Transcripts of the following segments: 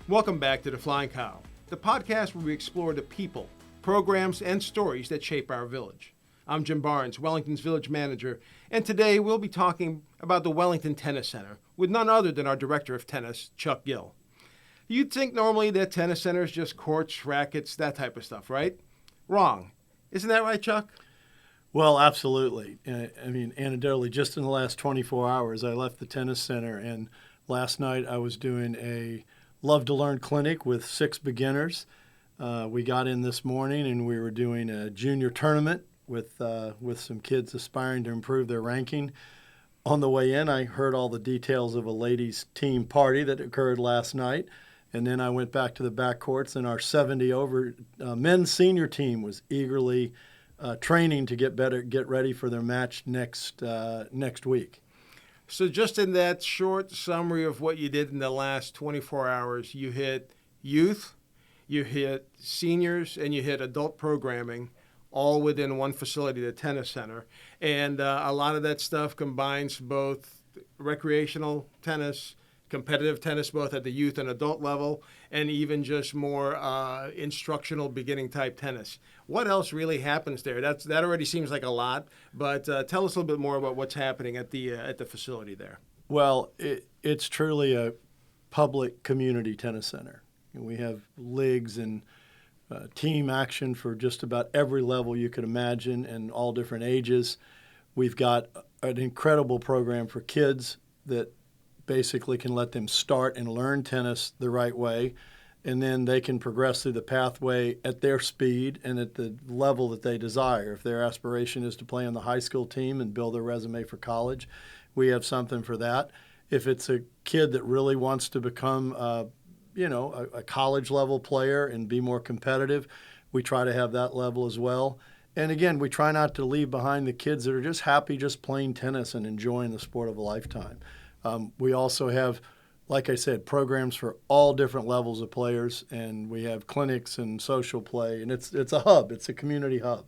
Welcome back to The Flying Cow, the podcast where we explore the people, programs, and stories that shape our village. I'm Jim Barnes, Wellington's village manager, and today we'll be talking about the Wellington Tennis Center with none other than our director of tennis, Chuck Gill. You'd think normally that tennis center is just courts, rackets, that type of stuff, right? Wrong. Isn't that right, Chuck? Well, absolutely. Anecdotally, just in the last 24 hours, I left the tennis center, and last night I was doing a Love to Learn clinic with 6 beginners. We got in this morning, and we were doing a junior tournament with some kids aspiring to improve their ranking. On the way in, I heard all the details of a ladies' team party that occurred last night, and then I went back to the back courts, and our 70-over men's senior team was eagerly training to get ready for their match next week. So just in that short summary of what you did in the last 24 hours, you hit youth, you hit seniors, and you hit adult programming, all within one facility, the tennis center. And a lot of that stuff combines both recreational tennis, competitive tennis, both at the youth and adult level, and even just more instructional beginning type tennis. What else really happens there? That already seems like a lot, but tell us a little bit more about what's happening at the facility there. Well, it's truly a public community tennis center. We have leagues and team action for just about every level you could imagine and all different ages. We've got an incredible program for kids that basically can let them start and learn tennis the right way, and then they can progress through the pathway at their speed and at the level that they desire. If their aspiration is to play on the high school team and build their resume for college, we have something for that. If it's a kid that really wants to become a college level player and be more competitive, we try to have that level as well. And again, we try not to leave behind the kids that are just happy just playing tennis and enjoying the sport of a lifetime. We also have, like I said, programs for all different levels of players, and we have clinics and social play, and it's a hub. It's a community hub.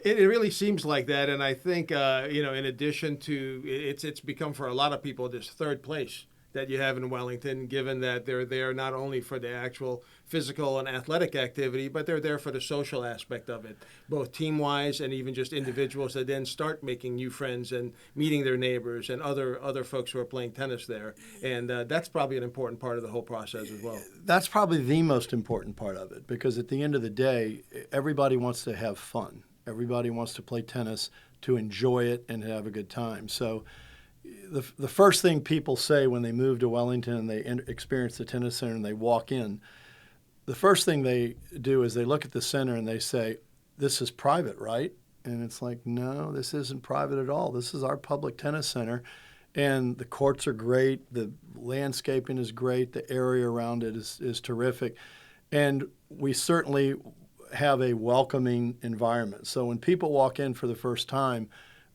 It really seems like that, and I think in addition to it's become for a lot of people this third place that you have in Wellington, given that they're there not only for the actual physical and athletic activity, but they're there for the social aspect of it, both team-wise and even just individuals that then start making new friends and meeting their neighbors and other folks who are playing tennis there. And that's probably an important part of the whole process as well. That's probably the most important part of it, because at the end of the day, everybody wants to have fun. Everybody wants to play tennis to enjoy it and have a good time. So the first thing people say when they move to Wellington and they experience the tennis center and they walk in, the first thing they do is they look at the center and they say, "This is private, right?" And it's like, no, this isn't private at all. This is our public tennis center, and the courts are great. The landscaping is great. The area around it is terrific. And we certainly have a welcoming environment. So when people walk in for the first time,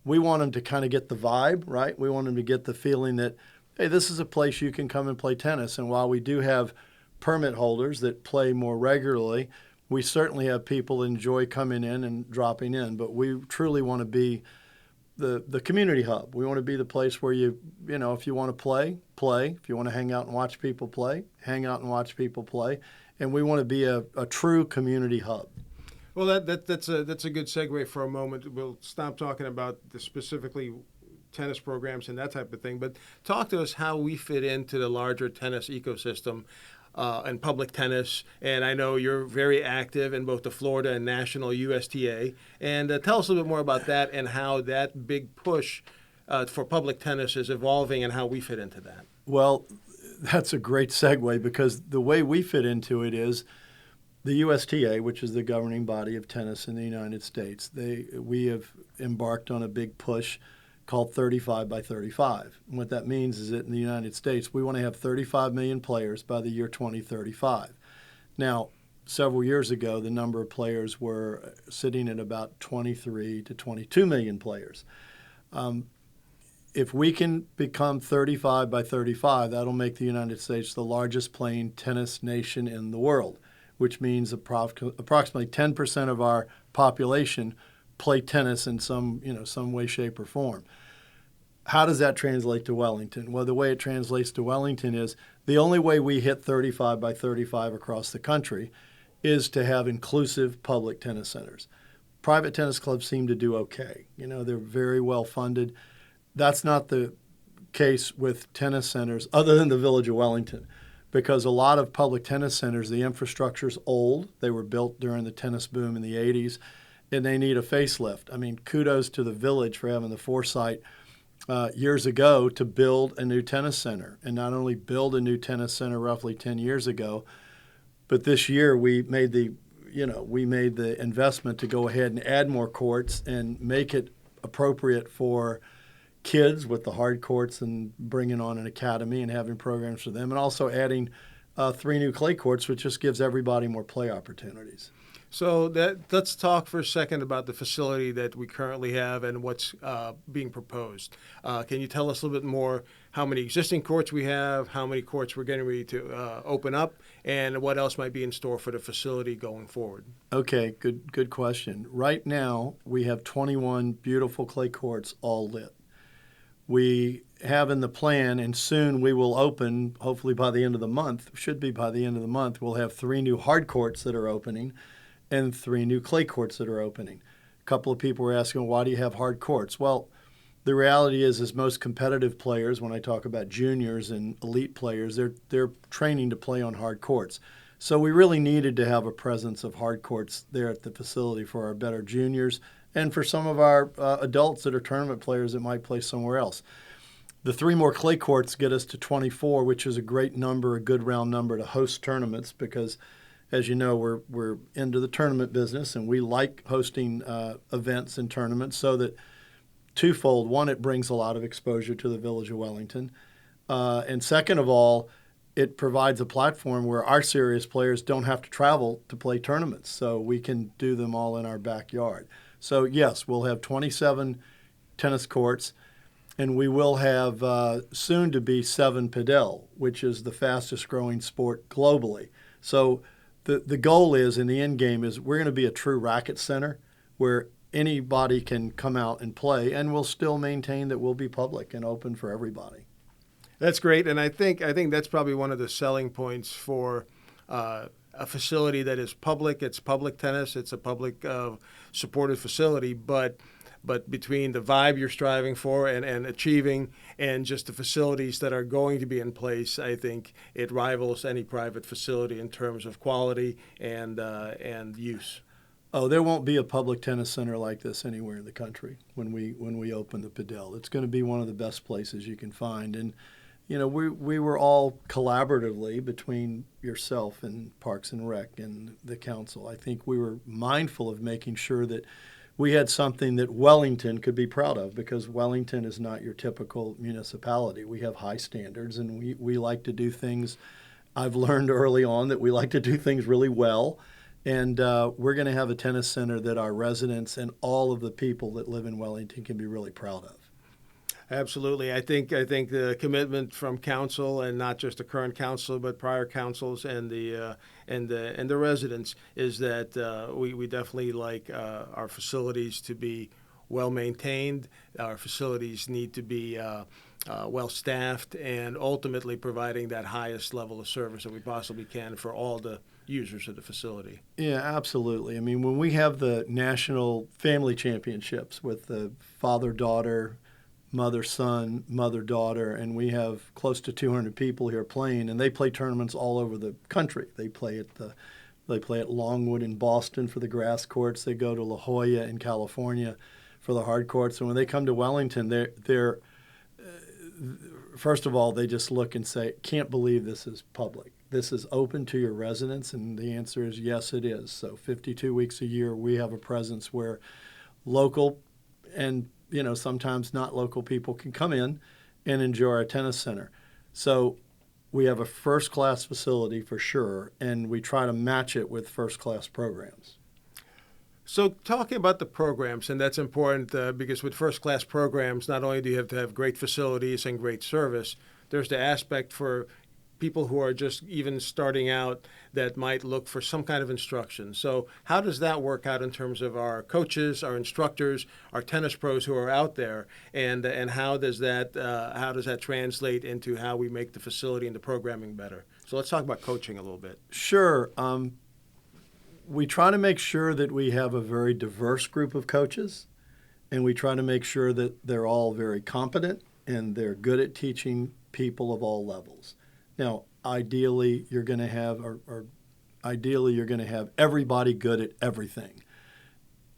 we want them to kind of get the vibe, right? We want them to get the feeling that, hey, this is a place you can come and play tennis. And while we do have permit holders that play more regularly, we certainly have people that enjoy coming in and dropping in. But we truly want to be the community hub. We want to be the place where if you want to play. If you want to hang out and watch people play, hang out and watch people play. And we want to be a true community hub. Well, that's a good segue for a moment. We'll stop talking about the specifically tennis programs and that type of thing, but talk to us how we fit into the larger tennis ecosystem and public tennis. And I know you're very active in both the Florida and national USTA. And tell us a little bit more about that and how that big push for public tennis is evolving and how we fit into that. Well, that's a great segue, because the way we fit into it is the USTA, which is the governing body of tennis in the United States, we have embarked on a big push called 35 by 35. And what that means is that in the United States, we want to have 35 million players by the year 2035. Now, several years ago, the number of players were sitting at about 23 to 22 million players. If we can become 35 by 35, that'll make the United States the largest playing tennis nation in the world, which means approximately 10% of our population play tennis in some way, shape, or form. how does that translate to Wellington? Well, the way it translates to Wellington is the only way we hit 35 by 35 across the country is to have inclusive public tennis centers. Private tennis clubs seem to do okay. They're very well funded. That's not the case with tennis centers other than the Village of Wellington, because a lot of public tennis centers, the infrastructure's old. They were built during the tennis boom in the 80s, and they need a facelift. I mean, kudos to the Village for having the foresight years ago to build a new tennis center, and not only build a new tennis center roughly 10 years ago, but this year we made the investment to go ahead and add more courts and make it appropriate for kids with the hard courts, and bringing on an academy and having programs for them, and also adding 3 new clay courts, which just gives everybody more play opportunities. So let's talk for a second about the facility that we currently have and what's being proposed. Can you tell us a little bit more how many existing courts we have, how many courts we're getting ready to open up, and what else might be in store for the facility going forward? Okay, good question. Right now, we have 21 beautiful clay courts all lit. We have in the plan, and soon we will open, hopefully by the end of the month, we'll have 3 new hard courts that are opening and 3 new clay courts that are opening. A couple of people were asking, why do you have hard courts? Well, the reality is most competitive players, when I talk about juniors and elite players, they're training to play on hard courts. So we really needed to have a presence of hard courts there at the facility for our better juniors and for some of our adults that are tournament players that might play somewhere else. The 3 more clay courts get us to 24, which is a great number, a good round number to host tournaments, because as you know, we're into the tournament business, and we like hosting events and tournaments, so that twofold. One, it brings a lot of exposure to the Village of Wellington. And second of all, it provides a platform where our serious players don't have to travel to play tournaments, so we can do them all in our backyard. So yes, we'll have 27 tennis courts, and we will have soon to be 7 padel, which is the fastest growing sport globally. So the goal is, in the end game, is we're going to be a true racket center where anybody can come out and play, and we'll still maintain that we'll be public and open for everybody. That's great, and I think that's probably one of the selling points for a facility that is public. It's public tennis. It's a public supported facility, but between the vibe you're striving for and achieving, and just the facilities that are going to be in place, I think it rivals any private facility in terms of quality and use. Oh, there won't be a public tennis center like this anywhere in the country when we open the Padel. It's going to be one of the best places you can find. And, we were all collaboratively, between yourself and Parks and Rec and the council, I think we were mindful of making sure that we had something that Wellington could be proud of, because Wellington is not your typical municipality. We have high standards, and we like to do things. I've learned early on that we like to do things really well. And we're going to have a tennis center that our residents and all of the people that live in Wellington can be really proud of. Absolutely. I think the commitment from council, and not just the current council, but prior councils and the residents, is that we definitely like our facilities to be well maintained. Our facilities need to be well staffed, and ultimately providing that highest level of service that we possibly can for all the users of the facility. Yeah, absolutely. I mean, when we have the national family championships with the father-daughter, mother-son, mother-daughter, and we have close to 200 people here playing, and they play tournaments all over the country. They play at Longwood in Boston for the grass courts. They go to La Jolla in California for the hard courts. And when they come to Wellington, they're first of all, they just look and say, can't believe this is public. This is open to your residents, and the answer is yes, it is. So 52 weeks a year, we have a presence where local and sometimes not local people can come in and enjoy our tennis center. So we have a first-class facility for sure, and we try to match it with first-class programs. So talking about the programs, and that's important because with first-class programs, not only do you have to have great facilities and great service, there's the aspect for people who are just even starting out that might look for some kind of instruction. So how does that work out in terms of our coaches, our instructors, our tennis pros who are out there, and how does that translate into how we make the facility and the programming better? So let's talk about coaching a little bit. Sure. We try to make sure that we have a very diverse group of coaches, and we try to make sure that they're all very competent and they're good at teaching people of all levels. Now, ideally, you're going to have everybody good at everything,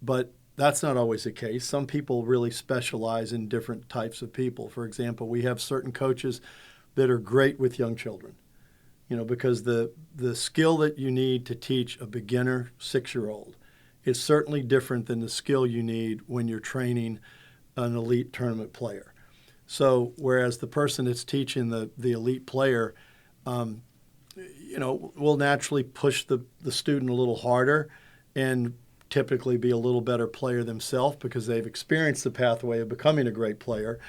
but that's not always the case. Some people really specialize in different types of people. For example, we have certain coaches that are great with young children, because the skill that you need to teach a beginner 6-year-old is certainly different than the skill you need when you're training an elite tournament player. So whereas the person that's teaching the elite player, will naturally push the student a little harder and typically be a little better player themselves because they've experienced the pathway of becoming a great player.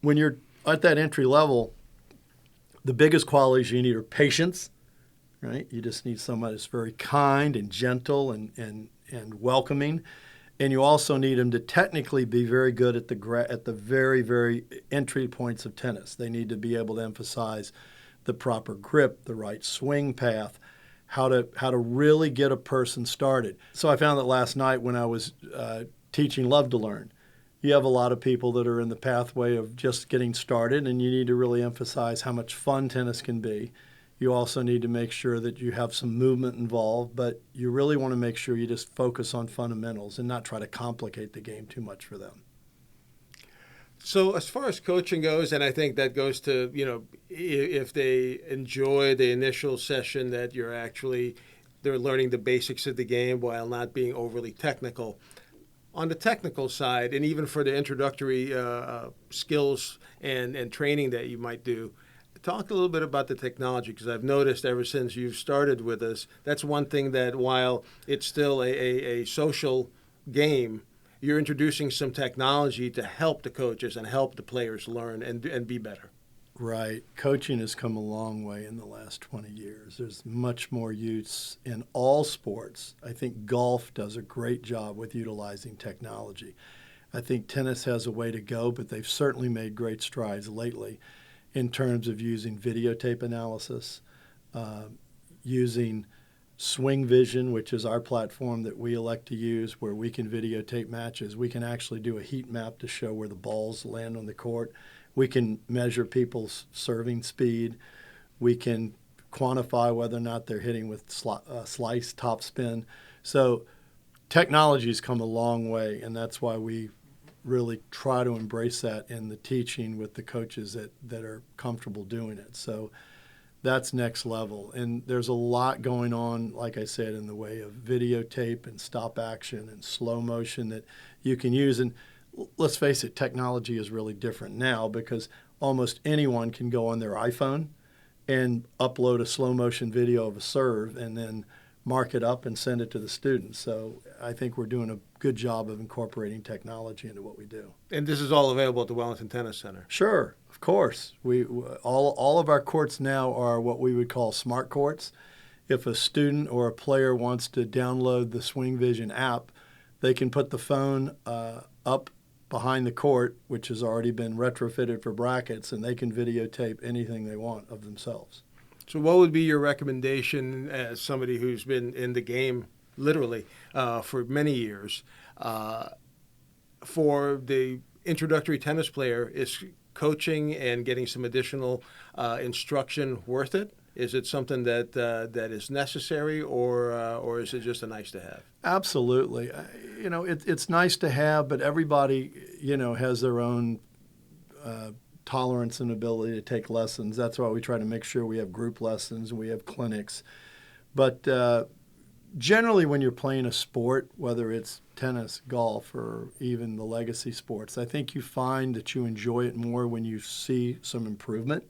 When you're at that entry level, the biggest qualities you need are patience, right? You just need someone that's very kind and gentle and welcoming. And you also need them to technically be very good at the very, very entry points of tennis. They need to be able to emphasize the proper grip, the right swing path, how to really get a person started. So I found that last night when I was teaching Love to Learn, you have a lot of people that are in the pathway of just getting started, and you need to really emphasize how much fun tennis can be. You also need to make sure that you have some movement involved, but you really want to make sure you just focus on fundamentals and not try to complicate the game too much for them. So as far as coaching goes, and I think that goes to, if they enjoy the initial session that they're learning the basics of the game while not being overly technical. On the technical side, and even for the introductory skills and training that you might do, talk a little bit about the technology, because I've noticed ever since you've started with us, that's one thing that while it's still a social game, you're introducing some technology to help the coaches and help the players learn and be better. Right. Coaching has come a long way in the last 20 years. There's much more use in all sports. I think golf does a great job with utilizing technology. I think tennis has a way to go, but they've certainly made great strides lately in terms of using videotape analysis, using Swing Vision, which is our platform that we elect to use where we can videotape matches. We can actually do a heat map to show where the balls land on the court. We can measure people's serving speed. We can quantify whether or not they're hitting with slice, topspin. So technology has come a long way, and that's why we really try to embrace that in the teaching with the coaches that are comfortable doing it. So that's next level. And there's a lot going on, like I said, in the way of videotape and stop action and slow motion that you can use. And let's face it, technology is really different now because almost anyone can go on their iPhone and upload a slow motion video of a serve and then mark it up and send it to the students. So I think we're doing a good job of incorporating technology into what we do. And this is all available at the Wellington Tennis Center. Sure, of course. All of our courts now are what we would call smart courts. If a student or a player wants to download the Swing Vision app, they can put the phone up behind the court, which has already been retrofitted for brackets, and they can videotape anything they want of themselves. So what would be your recommendation as somebody who's been in the game literally for many years for the introductory tennis player? Is coaching and getting some additional instruction worth it? Is it something that is necessary, or is it just a nice to have? Absolutely. It's nice to have, but everybody, has their own tolerance and ability to take lessons. That's why we try to make sure we have group lessons and we have clinics. But generally when you're playing a sport, whether it's tennis, golf, or even the legacy sports, I think you find that you enjoy it more when you see some improvement.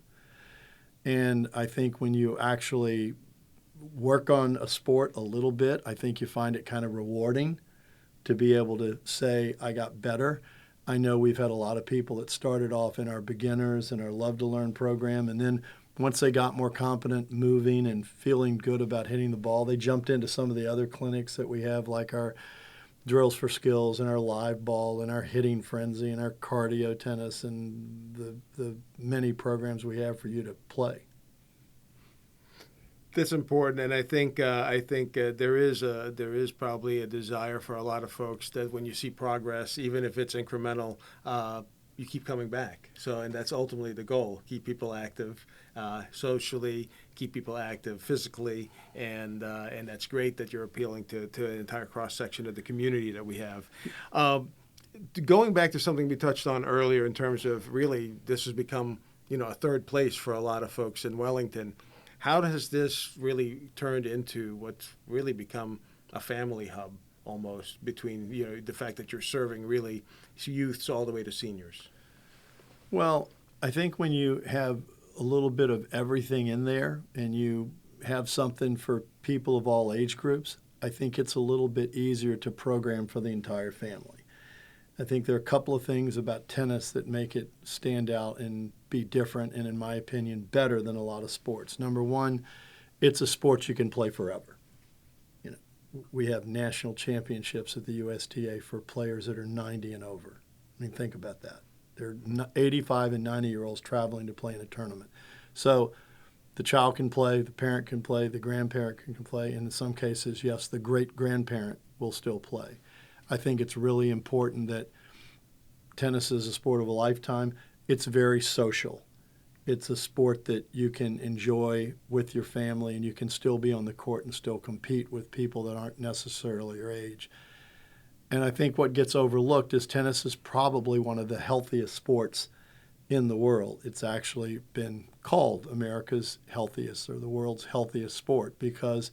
And I think when you actually work on a sport a little bit, I think you find it kind of rewarding to be able to say, I got better. I know we've had a lot of people that started off in our beginners and our Love to Learn program, and then once they got more competent moving and feeling good about hitting the ball, they jumped into some of the other clinics that we have, like our drills for skills and our live ball and our hitting frenzy and our cardio tennis and the many programs we have for you to play. That's important, and I think there is probably a desire for a lot of folks that when you see progress, even if it's incremental, you keep coming back. So, and that's ultimately the goal: keep people active socially, keep people active physically, and that's great that you're appealing to an entire cross section of the community that we have. Going back to something we touched on earlier in terms of really this has become a third place for a lot of folks in Wellington. How has this really turned into what's really become a family hub almost between the fact that you're serving really youths all the way to seniors? Well, I think when you have a little bit of everything in there and you have something for people of all age groups, I think it's a little bit easier to program for the entire family. I think there are a couple of things about tennis that make it stand out and be different and, in my opinion, better than a lot of sports. Number one, it's a sport you can play forever. We have national championships at the USTA for players that are 90 and over. I mean, think about that. They're 85 and 90-year-olds traveling to play in a tournament. So the child can play, the parent can play, the grandparent can play, and in some cases, yes, the great-grandparent will still play. I think it's really important that tennis is a sport of a lifetime. It's very social. It's a sport that you can enjoy with your family, and you can still be on the court and still compete with people that aren't necessarily your age. And I think what gets overlooked is tennis is probably one of the healthiest sports in the world. It's actually been called America's healthiest or the world's healthiest sport because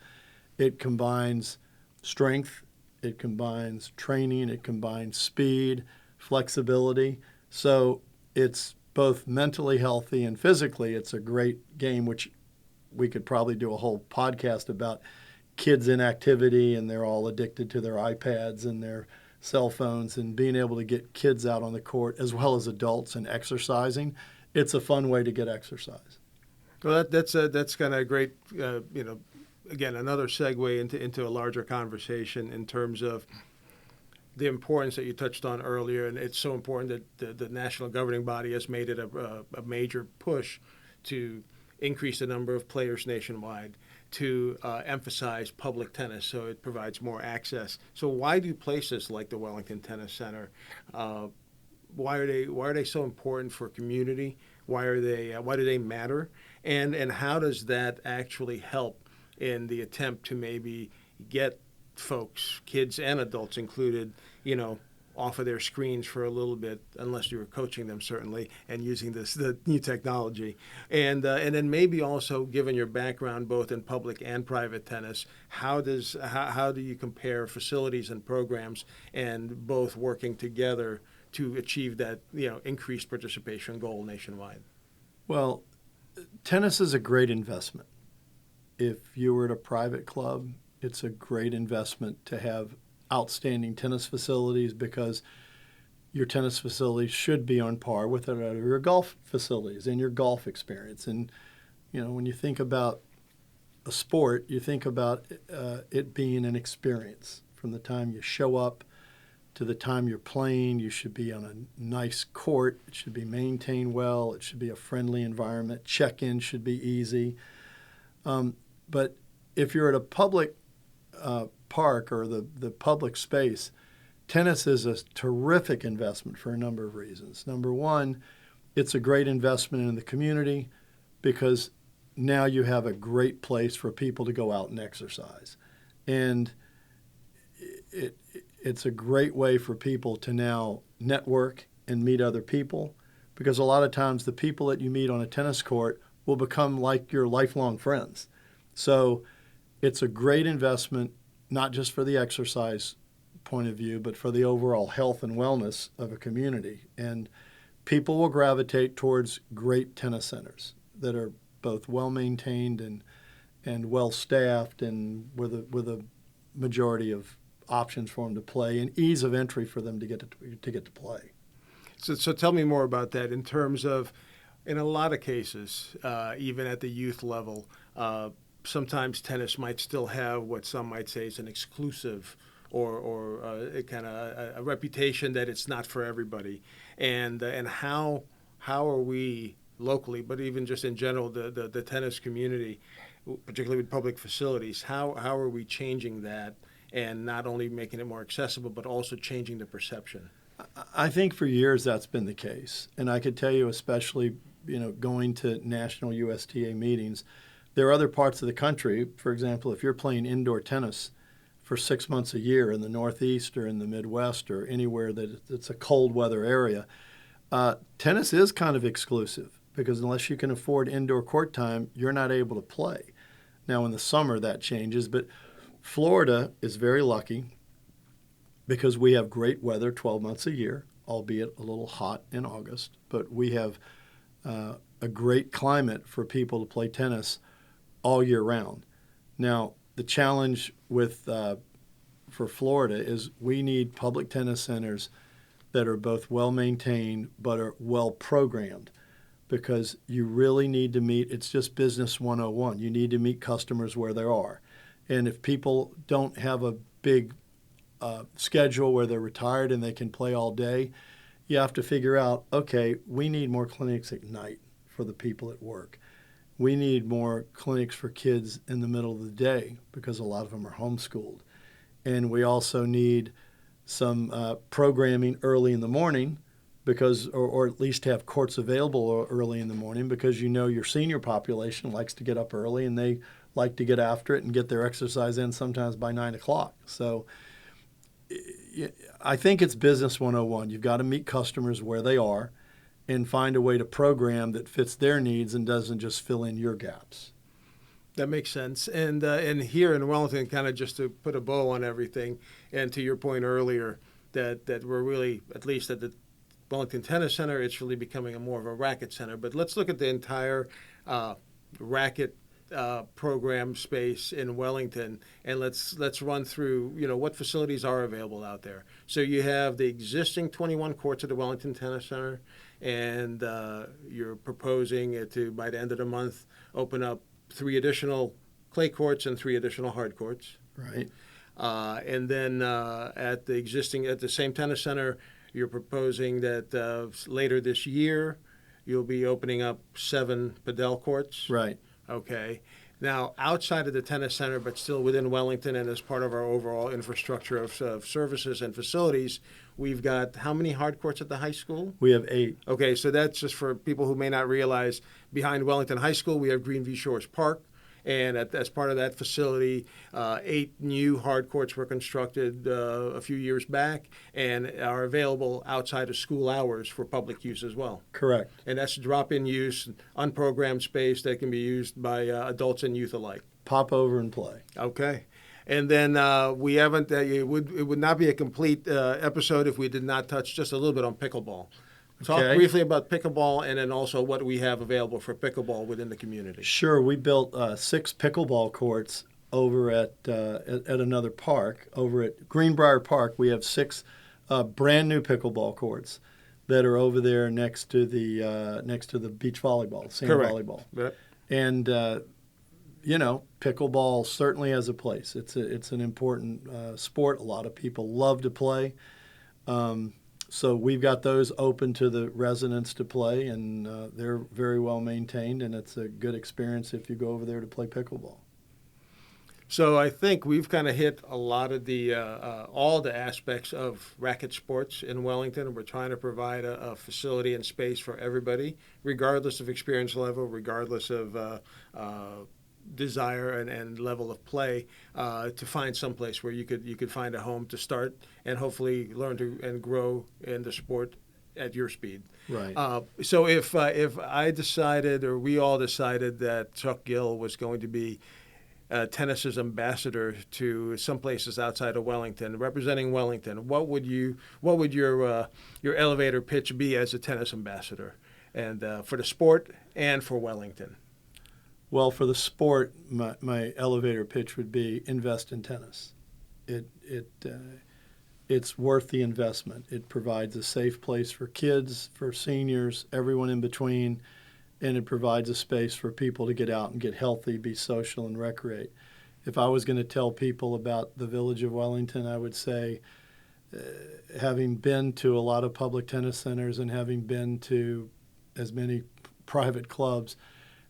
it combines strength, it combines training, it combines speed, flexibility. So it's both mentally healthy and physically. It's a great game, which we could probably do a whole podcast about kids' inactivity, and they're all addicted to their iPads and their cell phones, and being able to get kids out on the court as well as adults and exercising. It's a fun way to get exercise. Well, that's kind of a great, again, another segue into a larger conversation in terms of the importance that you touched on earlier, and it's so important that the national governing body has made it a major push to increase the number of players nationwide, to emphasize public tennis so it provides more access. So why do places like the Wellington Tennis Center, why are they so important for community? Why do they matter? And how does that actually help in the attempt to maybe get folks, kids and adults included, off of their screens for a little bit, unless you were coaching them certainly, and using the new technology, and then maybe also, given your background both in public and private tennis, how do you compare facilities and programs and both working together to achieve that increased participation goal nationwide? Well, tennis is a great investment. If you were at a private club, it's a great investment to have outstanding tennis facilities because your tennis facilities should be on par with your golf facilities and your golf experience. And, when you think about a sport, you think about it being an experience. From the time you show up to the time you're playing, you should be on a nice court. It should be maintained well. It should be a friendly environment. Check-in should be easy. But if you're at a public park or the public space, tennis is a terrific investment for a number of reasons. Number one, it's a great investment in the community because now you have a great place for people to go out and exercise. And it's a great way for people to now network and meet other people because a lot of times the people that you meet on a tennis court will become like your lifelong friends. So it's a great investment, not just for the exercise point of view, but for the overall health and wellness of a community. And people will gravitate towards great tennis centers that are both well-maintained and well-staffed and with a majority of options for them to play and ease of entry for them to get to play. So tell me more about that in terms of In a lot of cases, even at the youth level, sometimes tennis might still have what some might say is an exclusive or a kind of a reputation that it's not for everybody. And how are we locally, but even just in general, the tennis community, particularly with public facilities, how are we changing that and not only making it more accessible, but also changing the perception? I think for years that's been the case. And I could tell you, especially, going to national USTA meetings, there are other parts of the country, for example, if you're playing indoor tennis for 6 months a year in the Northeast or in the Midwest or anywhere that it's a cold weather area, tennis is kind of exclusive because unless you can afford indoor court time, you're not able to play. Now, in the summer, that changes, but Florida is very lucky because we have great weather 12 months a year, albeit a little hot in August, but we have a great climate for people to play tennis all year round. Now, the challenge for Florida is we need public tennis centers that are both well-maintained but are well-programmed because you really need to meet, it's just business 101. You need to meet customers where they are. And if people don't have a big schedule where they're retired and they can play all day, you have to figure out, okay, we need more clinics at night for the people at work. We need more clinics for kids in the middle of the day because a lot of them are homeschooled. And we also need some programming early in the morning because, or at least have courts available early in the morning because your senior population likes to get up early and they like to get after it and get their exercise in sometimes by 9 o'clock. So I think it's business 101. You've got to meet customers where they are and find a way to program that fits their needs and doesn't just fill in your gaps. That makes sense. And here in Wellington, kind of just to put a bow on everything, and to your point earlier, that we're really, at least at the Wellington Tennis Center, it's really becoming more of a racket center. But let's look at the entire racket program space in Wellington, and let's run through what facilities are available out there. So you have the existing 21 courts at the Wellington Tennis Center, and you're proposing to, by the end of the month, open up 3 additional clay courts and 3 additional hard courts. Right. And then at the same tennis center, you're proposing that later this year you'll be opening up 7 padel courts. Right. Okay. Now, outside of the tennis center, but still within Wellington and as part of our overall infrastructure of services and facilities, we've got how many hard courts at the high school? We have 8. Okay, so that's just for people who may not realize, behind Wellington High School, we have Greenview Shores Park. And as part of that facility, 8 new hard courts were constructed a few years back and are available outside of school hours for public use as well. Correct. And that's drop-in use, unprogrammed space that can be used by adults and youth alike. Pop over and play. Okay. And then we haven't, it would not be a complete episode if we did not touch just a little bit on pickleball. Talk briefly about pickleball and then also what we have available for pickleball within the community. Sure. We built 6 pickleball courts over at another park. Over at Greenbrier Park, we have 6 brand new pickleball courts that are over there next to the beach volleyball, sand volleyball. Yep. And pickleball certainly has a place. It's an important sport. A lot of people love to play. So we've got those open to the residents to play, and they're very well maintained, and it's a good experience if you go over there to play pickleball. So I think we've kind of hit a lot of the all the aspects of racket sports in Wellington. We're trying to provide a facility and space for everybody, regardless of experience level, regardless of desire and level of play, to find some place where you could find a home to start and hopefully learn to and grow in the sport at your speed. Right. So if I decided, or we all decided, that Chuck Gill was going to be tennis's ambassador to some places outside of Wellington, representing Wellington, what would your elevator pitch be as a tennis ambassador, and for the sport and for Wellington? Well, for the sport, my elevator pitch would be invest in tennis. It's worth the investment. It provides a safe place for kids, for seniors, everyone in between. and it provides a space for people to get out and get healthy, be social, and recreate. If I was going to tell people about the village of Wellington, I would say, having been to a lot of public tennis centers and having been to as many private clubs,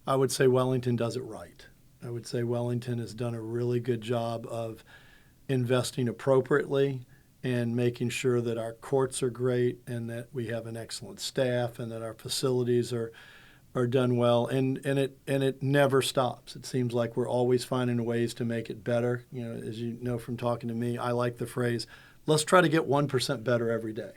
I would say Wellington does it right. I would say Wellington has done a really good job of investing appropriately and making sure that our courts are great and that we have an excellent staff and that our facilities are done well. And it never stops. It seems like we're always finding ways to make it better. You know, as you know from talking to me, I like the phrase, let's try to get 1% better every day.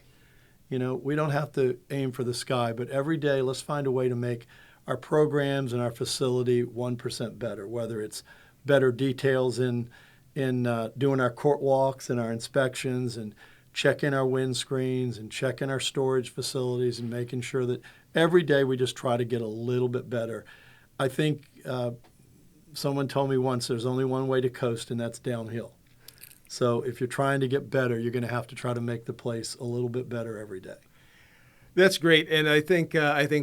You know, we don't have to aim for the sky, but every day let's find a way to make our programs and our facility 1% better, whether it's better details in doing our court walks and our inspections and checking our windscreens and checking our storage facilities and making sure that every day we just try to get a little bit better. I think someone told me once there's only one way to coast, and that's downhill. So if you're trying to get better, you're going to have to try to make the place a little bit better every day. That's great, and I think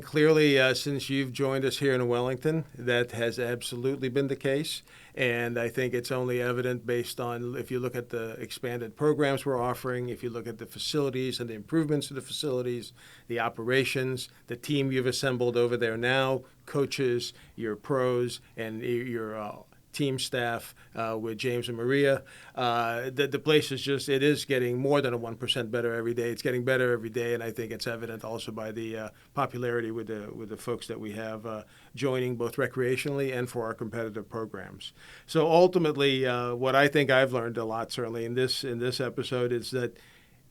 clearly since you've joined us here in Wellington, that has absolutely been the case, and I think it's only evident based on if you look at the expanded programs we're offering, if you look at the facilities and the improvements to the facilities, the operations, the team you've assembled over there now, coaches, your pros, and your team staff with James and Maria. The place it is getting more than a 1% better every day. It's getting better every day, and I think it's evident also by the popularity with the folks that we have joining both recreationally and for our competitive programs. So ultimately, what I think I've learned a lot, certainly in this episode, is that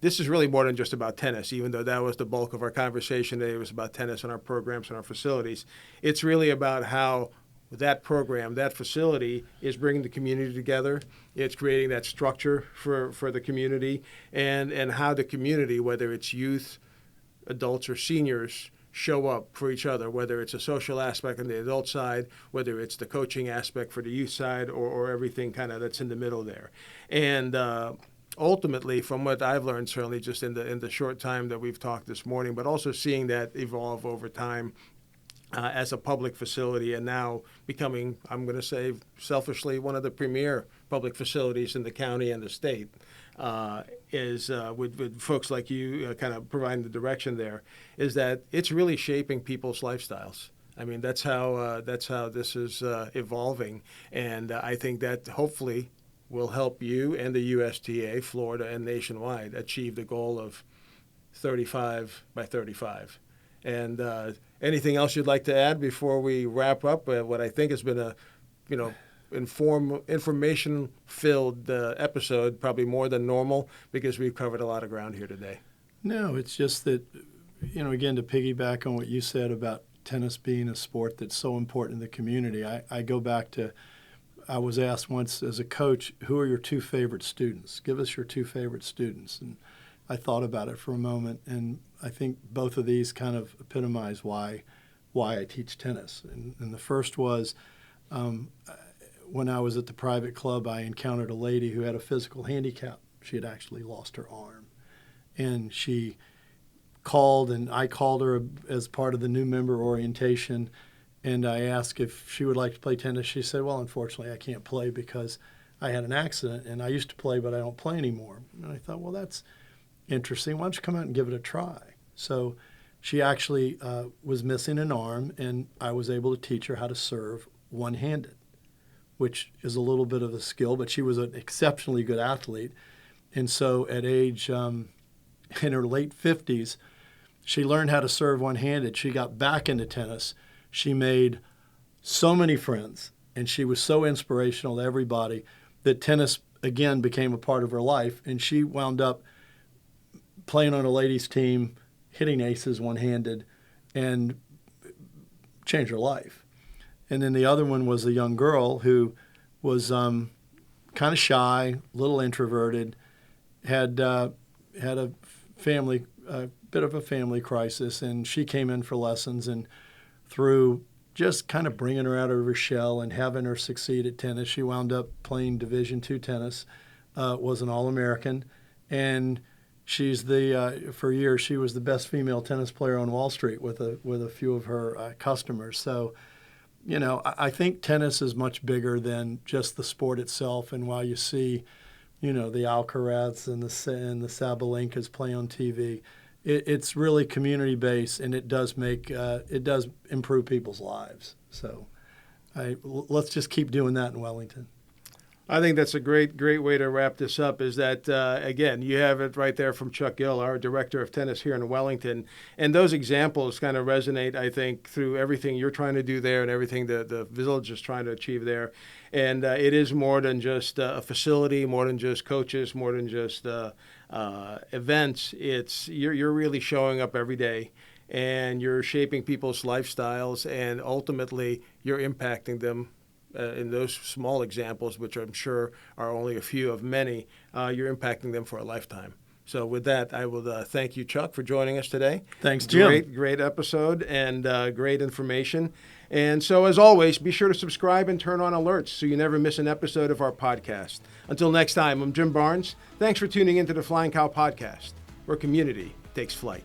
this is really more than just about tennis, even though that was the bulk of our conversation today. It was about tennis and our programs and our facilities. It's really about how that program, that facility, is bringing the community together. It's creating that structure for the community, and how the community, whether it's youth, adults, or seniors, show up for each other, whether it's a social aspect on the adult side, whether it's the coaching aspect for the youth side, or everything kind of that's in the middle there. And ultimately, from what I've learned, certainly just in the short time that we've talked this morning, but also seeing that evolve over time, as a public facility, and now becoming, I'm going to say selfishly, one of the premier public facilities in the county and the state, is with folks like you kind of providing the direction there, is that it's really shaping people's lifestyles. I mean, that's how this is evolving, and I think that hopefully will help you and the USTA, Florida, and nationwide achieve the goal of 35 by 35. And anything else you'd like to add before we wrap up what I think has been a, information-filled episode, probably more than normal, because we've covered a lot of ground here today. No, it's just that, again, to piggyback on what you said about tennis being a sport that's so important in the community, I go back to, I was asked once as a coach, who are your two favorite students? Give us your two favorite students. And I thought about it for a moment, and I think both of these kind of epitomize why I teach tennis. And the first was when I was at the private club, I encountered a lady who had a physical handicap. She had actually lost her arm. And she called, and I called her as part of the new member orientation, and I asked if she would like to play tennis. She said, well, unfortunately, I can't play because I had an accident, and I used to play, but I don't play anymore. And I thought, well, that's interesting. Why don't you come out and give it a try? So she actually was missing an arm, and I was able to teach her how to serve one-handed, which is a little bit of a skill, but she was an exceptionally good athlete. And so at age, in her late 50s, she learned how to serve one-handed. She got back into tennis. She made so many friends, and she was so inspirational to everybody that tennis, again, became a part of her life. And she wound up playing on a ladies' team, hitting aces one-handed, and changed her life. And then the other one was a young girl who was kind of shy, a little introverted, had a family, a bit of a family crisis, and she came in for lessons, and through just kind of bringing her out of her shell and having her succeed at tennis, she wound up playing Division II tennis, was an All-American, and She's for years she was the best female tennis player on Wall Street with a few of her customers. So, I think tennis is much bigger than just the sport itself. And while you see, the Alcarazes and the Sabalenkas play on TV, it's really community based, and it does improve people's lives. So, let's just keep doing that in Wellington. I think that's a great way to wrap this up, is that, again, you have it right there from Chuck Gill, our director of tennis here in Wellington. And those examples kind of resonate, I think, through everything you're trying to do there and everything the village is trying to achieve there. And it is more than just a facility, more than just coaches, more than just events. You're really showing up every day, and you're shaping people's lifestyles, and ultimately you're impacting them. In those small examples, which I'm sure are only a few of many, you're impacting them for a lifetime. So with that, I will thank you, Chuck, for joining us today. Thanks, Jim. Great episode and great information. And so, as always, be sure to subscribe and turn on alerts so you never miss an episode of our podcast. Until next time, I'm Jim Barnes. Thanks for tuning into the Flying Cow Podcast, where community takes flight.